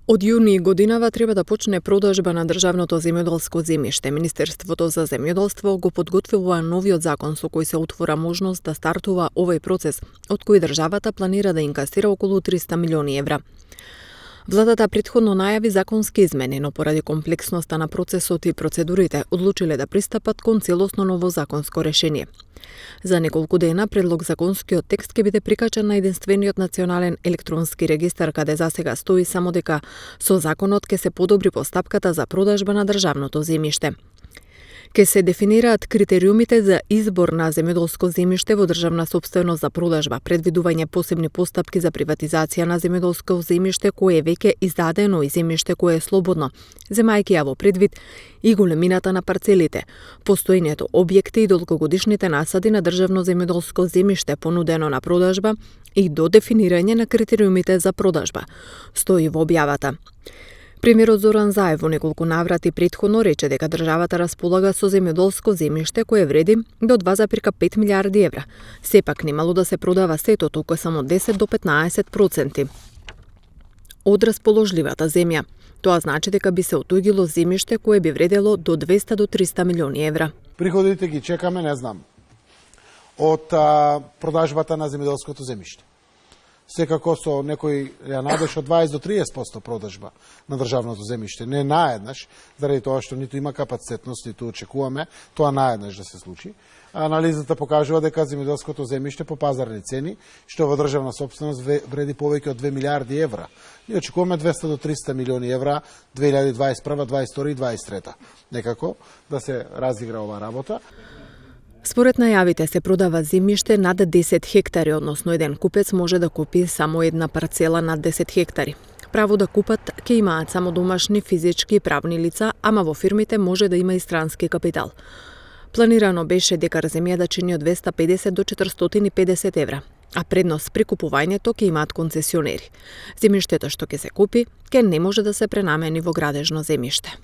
Од јуни годинава треба да почне продажба на државното земјоделско земјиште. Министерството за земјоделство го подготвува новиот закон со кој се отвора можност да стартува овој процес, од кој државата планира да инкасира околу 300 милиони евра. Владата претходно најави законски измени, но поради комплексноста на процесот и процедурите одлучиле да пристапат кон целосно ново законско решение. За неколку дена предлог законскиот текст ќе биде прикачен на единствениот национален електронски регистар, каде засега стои само дека со законот ќе се подобри постапката за продажба на државното земјиште. Ке се дефинираат критериумите за избор на земјоделско земјиште во државна сопственост за продажба, предвидување посебни постапки за приватизација на земјоделско земјиште кое е веќе издадено и земјиште кое е слободно, земајќи ја во предвид и големината на парцелите, постоењето објекти и долгогодишните насади на државно земјоделско земјиште понудено на продажба и до дефинирање на критериумите за продажба, стои во објавата. Премиерот Зоран Заев во неколку наврати претходно рече дека државата располага со земјоделско земјиште кое вреди до 2,5 милиарди евра. Сепак немало да се продава сето, туку само 10 до 15% од расположливата земја. Тоа значи дека би се отуѓило земјиште кое би вредело до 200 до 300 милиони евра. Приходите ги чекаме, не знам, од продажбата на земјоделското земјиште. Секако со некој ја надеж од 20 до 30% продажба на државното земјиште. Не наеднаш, заради тоа што ниту има капацитетност, ниту очекуваме тоа наеднаш да се случи. Анализата покажува дека земјоделското земјиште по пазарни цени, што во државна сопственост вреди повеќе од 2 милиарди евра. Ние очекуваме 200 до 300 милиони евра 2021, 2022 и 2023. Некако да се разигра оваа работа. Според најавите се продава земјиште над 10 хектари, односно еден купец може да купи само една парцела над 10 хектари. Право да купат ќе имаат само домашни физички и правни лица, ама во фирмите може да има и странски капитал. Планирано беше декар земја да чини од 250 до 450 евра, а предност при купувањето ќе имаат концесионери. Земјиштето што ќе се купи, ќе не може да се пренамени во градежно земјиште.